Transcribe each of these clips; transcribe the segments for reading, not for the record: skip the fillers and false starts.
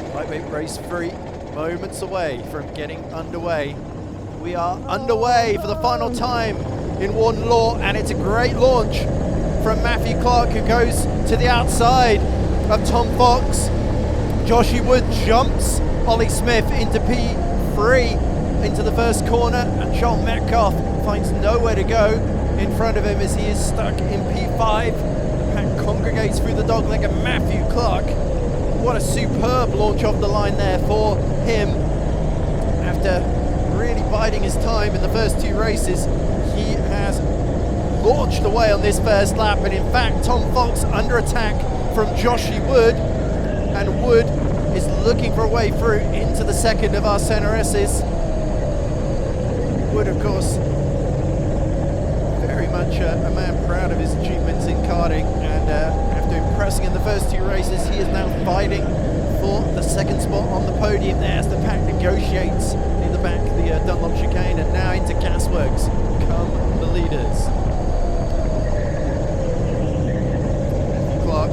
Lightweight race 3, moments away from getting underway. We are underway for the final time in Warden Law, and it's a great launch from Matthew Clark, who goes to the outside of Tom Fox. Joshy Wood jumps Ollie Smith into P3 into the first corner, and Joel Metcalf finds nowhere to go in front of him as he is stuck in P5. The pack congregates through the dogleg, and Matthew Clark, what a superb launch off the line there for him. After really biding his time in the first two races, he has launched away on this first lap, and in fact Tom Fox under attack from Joshy Wood, and Wood is looking for a way through into the second of our center S's. Wood, of course, very much a man proud of his achievements in karting, and after impressing in the first two races, he is now fighting for the second spot on the podium there as the pack negotiates in the back of the Dunlop chicane, and now into Gasworks come the leaders. Clark,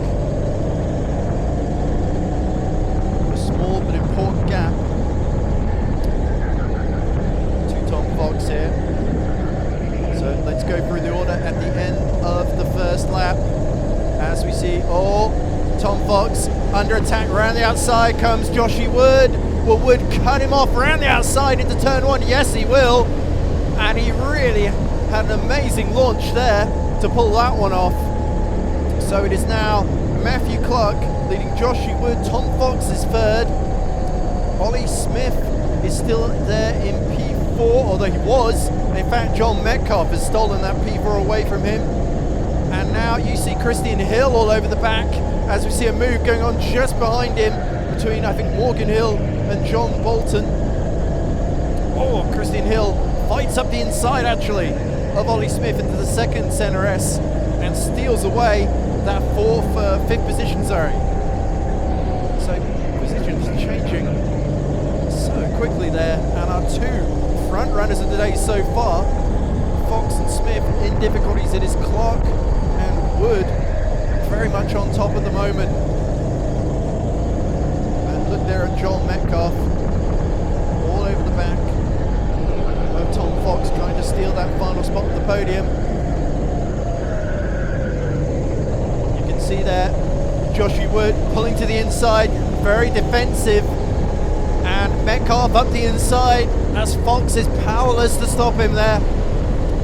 a small but important gap to Tom Fox here. So let's go through the order at the end of the first lap. As we see, Tom Fox under attack. Around the outside comes Joshy Wood. Will Wood cut him off around the outside into turn one? Yes, he will. And he really had an amazing launch there to pull that one off. So it is now Matthew Clark leading Joshy Wood. Tom Fox is third. Ollie Smith is still there in P4, although he was. In fact, John Metcalf has stolen that P4 away from him. And now you see Christian Hill all over the back, as we see a move going on just behind him between, I think, Morgan Hill and John Bolton. Christian Hill fights up the inside, actually, of Ollie Smith into the second center S and steals away that fifth position, sorry. So positions changing so quickly there, and our two front runners of the day so far, Fox and Smith, in difficulties. It is Clark and Wood very much on top at the moment. And look there at Joel Metcalf all over the back of Tom Fox, trying to steal that final spot on the podium. You can see there Joshy Wood pulling to the inside, very defensive, and Metcalf up the inside as Fox is powerless to stop him there.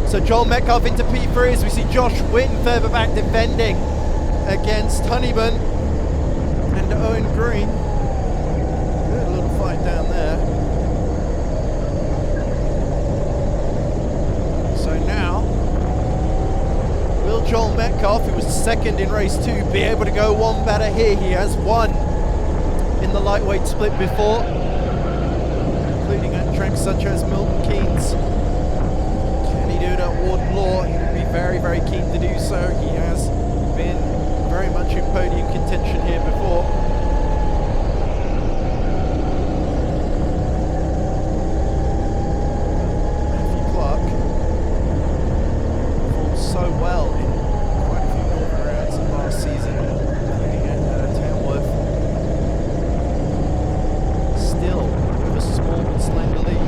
So Joel Metcalf into P3 as we see Josh Wynn further back defending against Honeyman and Owen Green. Good little fight down there. So now, will Joel Metcalf, who was second in race 2, be able to go one better here? He has won in the lightweight split before, including at tracks such as Milton Keynes. Do it at Warden Law. He would be very, very keen to do so. He has been very much in podium contention here before. Matthew Clark performed so well in quite a few Northern rounds last season, including at Tamworth. Still with a small but slender lead,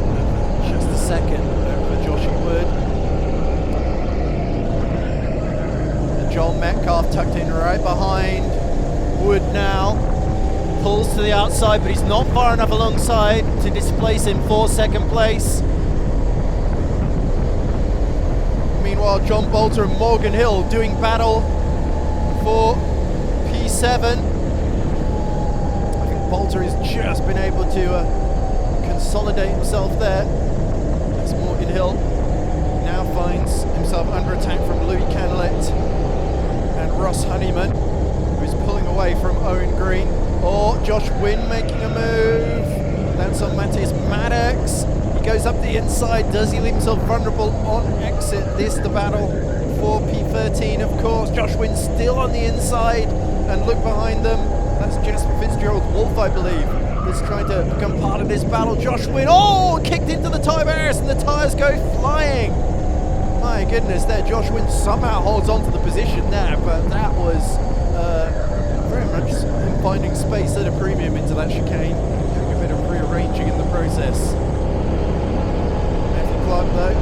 just a second over Joshy Wood. Joel Metcalf tucked in right behind Wood now. Pulls to the outside, but he's not far enough alongside to displace him for second place. Meanwhile, John Bolter and Morgan Hill doing battle for P7. I think Bolter has just been able to consolidate himself there. As Morgan Hill now finds himself under attack from Louis Canelet and Ross Honeyman, who's pulling away from Owen Green. Josh Wynn making a move. That's on Matthias Maddox. He goes up the inside. Does he leave himself vulnerable on exit? This the battle for P13, of course. Josh Wynn still on the inside, and look behind them. That's Jasper Fitzgerald Wolf, I believe, that's trying to become part of this battle. Josh Wynn, kicked into the tyre barriers, and the tyres go flying. My goodness, there Josh Wynn somehow holds on to the position there, but that was very very much him finding space at a premium into that chicane, doing a bit of rearranging in the process. Matthew Clark though,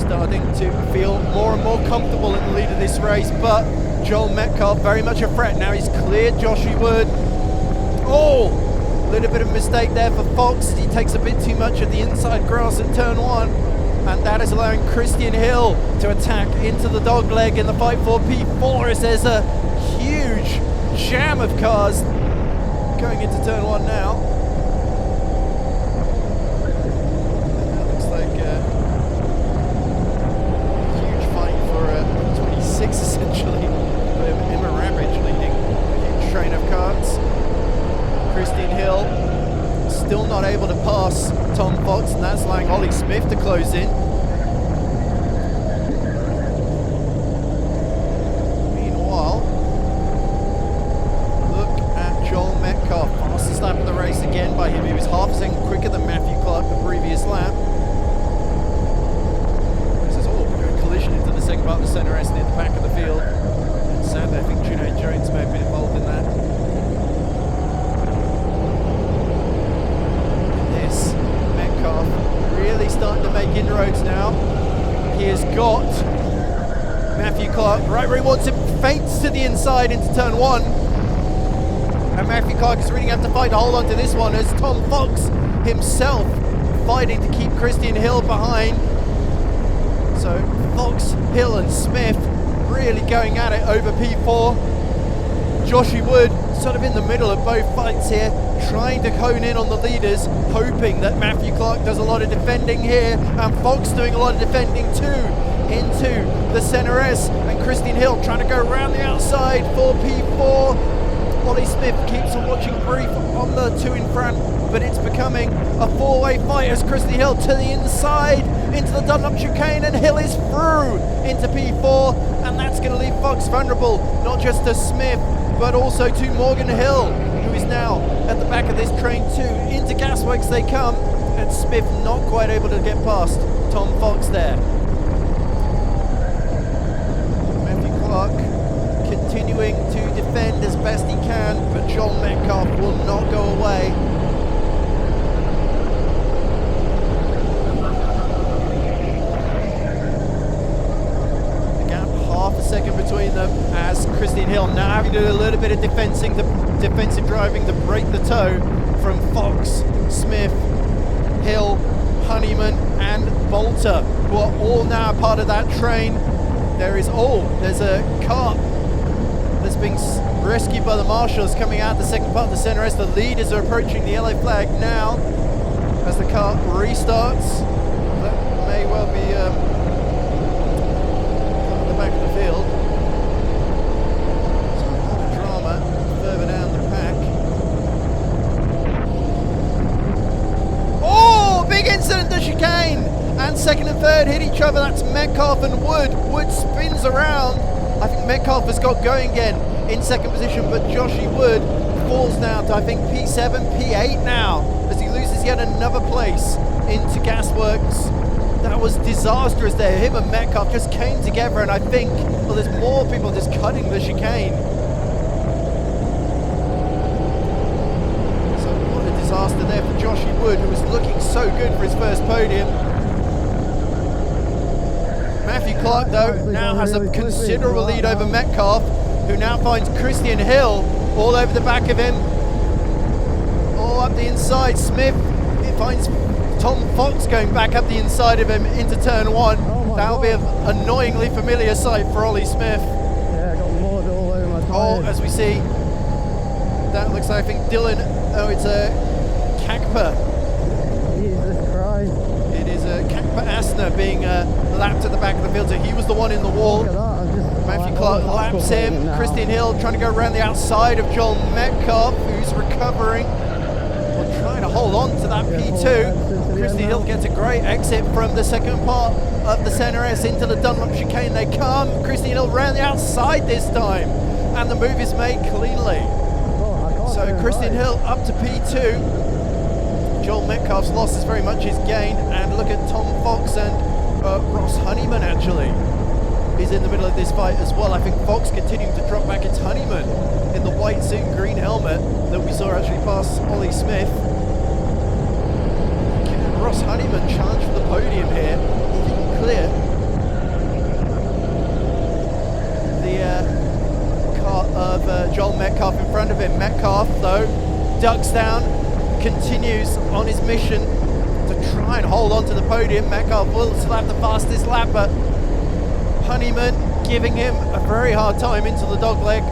starting to feel more and more comfortable in the lead of this race, but Joel Metcalf very much a threat. Now he's cleared Joshy Wood. Oh, a little bit of mistake there for Fox. He takes a bit too much of the inside grass in turn one, and that is allowing Christian Hill to attack into the dog leg in the fight for P4 as there's a huge jam of cars going into turn one now. And that looks like a huge fight for 26 essentially. Emma Ravage leading a huge train of cars. Christian Hill still not able to pass Tom Fox, and that's allowing Ollie Smith to close in. Meanwhile, look at Joel Metcalf, fastest lap of the race again by him. He was half a second quicker than Matthew Clark the previous lap. This is all a collision into the second part of the centre S near the back of the field. And sadly, I think Juno Jones may have been involved in that. Really starting to make inroads now. He has got Matthew Clark right where he wants him, feints to the inside into turn one. And Matthew Clark is really going to have to fight to hold on to this one as Tom Fox himself fighting to keep Christian Hill behind. So Fox, Hill and Smith really going at it over P4. Joshy Wood sort of in the middle of both fights here, trying to hone in on the leaders, hoping that Matthew Clark does a lot of defending here, and Fox doing a lot of defending too, into the centre S, and Christian Hill trying to go around the outside for P4. Ollie Smith keeps on watching brief on the two in front, but it's becoming a four-way fight as Christian Hill to the inside, into the Dunlop chicane, and Hill is through into P4, and that's going to leave Fox vulnerable, not just to Smith, but also to Morgan Hill, who is now at the back of this train too. Into Gasworks they come, and Smith not quite able to get past Tom Fox there. Matthew Clark continuing to defend as best he can, but Joel Metcalf will not go away. Second between them as Christian Hill now having to do a little bit of defensive driving to break the toe from Fox, Smith, Hill, Honeyman and Bolter, who are all now part of that train. There's a car that's being rescued by the marshals coming out the second part of the centre as the leaders are approaching the yellow flag now as the car restarts. That may well be back of the field. So a lot of drama further down the pack. Oh, big incident to chicane! And second and third hit each other. That's Metcalf and Wood. Wood spins around. I think Metcalf has got going again in second position, but Joshy Wood falls down to I think P7, P8 now as he loses yet another place into Gasworks. That was disastrous there. Him and Metcalf just came together, and I think, well, there's more people just cutting the chicane. So what a disaster there for Joshy Wood, who was looking so good for his first podium. Matthew Clark, though, now has a considerable lead over Metcalf, who now finds Christian Hill all over the back of him. All up the inside. Smith, it finds Tom Fox going back up the inside of him into turn one. That'll be an annoyingly familiar sight for Ollie Smith. Yeah, I got mud all over my tyres. Oh, as we see, that looks like I think Dylan, it's a Kakpa. Jesus Christ. It is a Kakpa Asner being lapped at the back of the field, so he was the one in the wall. Look at that. Matthew Clark laps him. Christian Hill trying to go around the outside of Joel Metcalf, who's recovering. Trying to hold on to that P2. Christian Hill gets a great exit from the second part of the centre S into the Dunlop chicane. They come. Christian Hill round the outside this time, and the move is made cleanly. So Christian Hill up to P2. Joel Metcalf's loss is very much his gain, and look at Tom Fox and Ross Honeyman actually. is in the middle of this fight as well. I think Fox continuing to drop back. It's Honeyman in the white suit and green helmet that we saw actually pass Ollie Smith. Can Ross Honeyman challenge for the podium here? If he can clear the car of Joel Metcalf in front of him. Metcalf, though, ducks down, continues on his mission to try and hold on to the podium. Metcalf will still have the fastest lap, but Honeyman giving him a very hard time into the dogleg.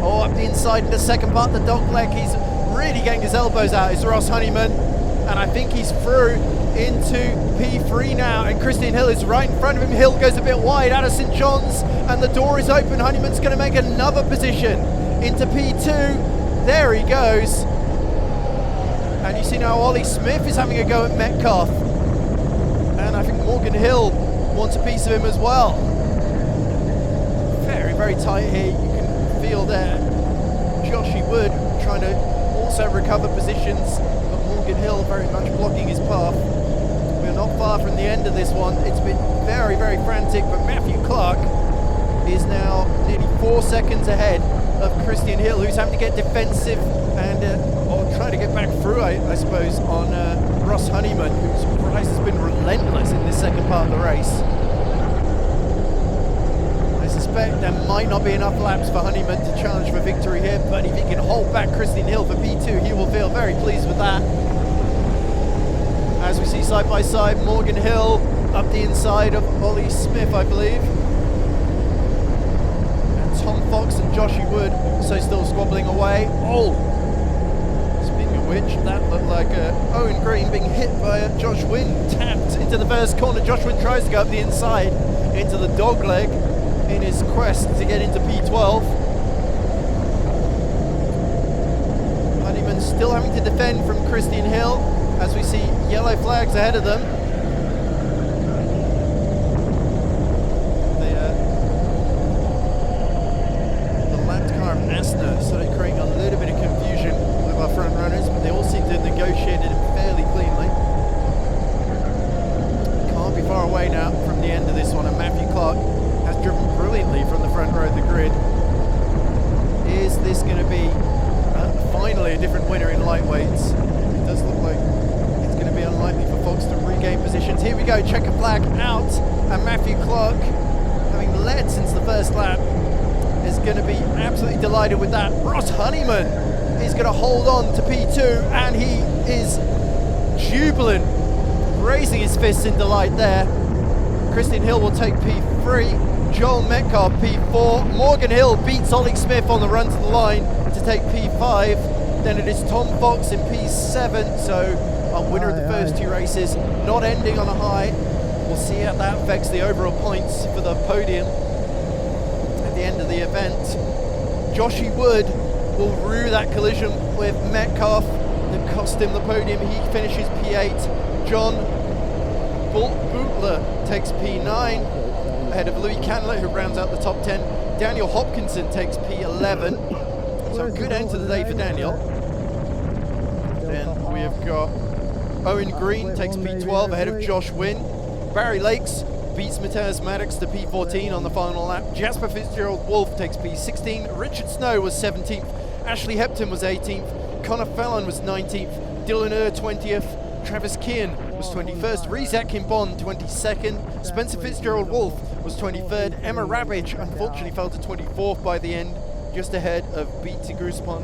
Oh, up the inside in the second part, the dogleg, he's really getting his elbows out. It's Ross Honeyman, and I think he's through into P3 now, and Christian Hill is right in front of him. Hill goes a bit wide out of St. John's, and the door is open. Honeyman's going to make another position into P2. There he goes. And you see now Ollie Smith is having a go at Metcalf. And I think Morgan Hill wants a piece of him as well. Very, very tight here. You can feel there Joshy Wood trying to also recover positions, but Morgan Hill very much blocking his path. We're not far from the end of this one. It's been very, very frantic, but Matthew Clark is now nearly 4 seconds ahead of Christian Hill, who's having to get defensive and or trying to get back through, I suppose, on Ross Honeyman, whose price has been relentless in this second part of the race. I suspect there might not be enough laps for Honeyman to challenge for victory here, but if he can hold back Christian Hill for P2, he will feel very pleased with that. As we see side by side, Morgan Hill up the inside of Ollie Smith, I believe. And Tom Fox and Joshy Wood also still squabbling away. Oh! Speaking of which, that looked like Owen Green being hit by Josh Wynn, tapped into the first corner. Josh Wynn tries to go up the inside into the dogleg in his quest to get into P12. Honeyman still having to defend from Christian Hill, as we see yellow flags ahead of them. The lapped car of Asner started creating a little bit of confusion with our front runners, but they all seem to negotiate it fairly cleanly. Can't be far away now from the end of this one, and Matthew Clark has driven brilliantly from the front row of the grid. Is this going to be finally a different winner in lightweights? It does look like it's going to be unlikely for Fox to regain positions. Here we go, checker flag out, and Matthew Clark, having led since the first lap, is going to be absolutely delighted with that. Ross Honeyman is going to hold on to P2, and he is jubilant, raising his fists in delight there. Christian Hill will take P3, Joel Metcalf P4, Morgan Hill beats Ollie Smith on the run to the line to take P5, then it is Tom Fox in P7, so our winner of the first two races not ending on a high. We'll see how that affects the overall points for the podium at the end of the event. Joshy Wood will rue that collision with Metcalf that cost him the podium. He finishes P8. John Bootler takes P9 ahead of Louis Candler, who rounds out the top 10. Daniel Hopkinson takes P11. So good end to the day for Daniel. Then we have got Owen Green takes P12 ahead of Josh Wynn. Barry Lakes beats Matthias Maddox to P14 on the final lap. Jasper Fitzgerald-Wolf takes P16. Richard Snow was 17th. Ashley Hepton was 18th. Connor Fallon was 19th. Dylan Ur 20th. Travis Kean was 21st. Rizak Kimbon 22nd. Spencer Fitzgerald-Wolf was 23rd. Emma Ravage unfortunately fell to 24th by the end, just ahead of Beatty Gruspon.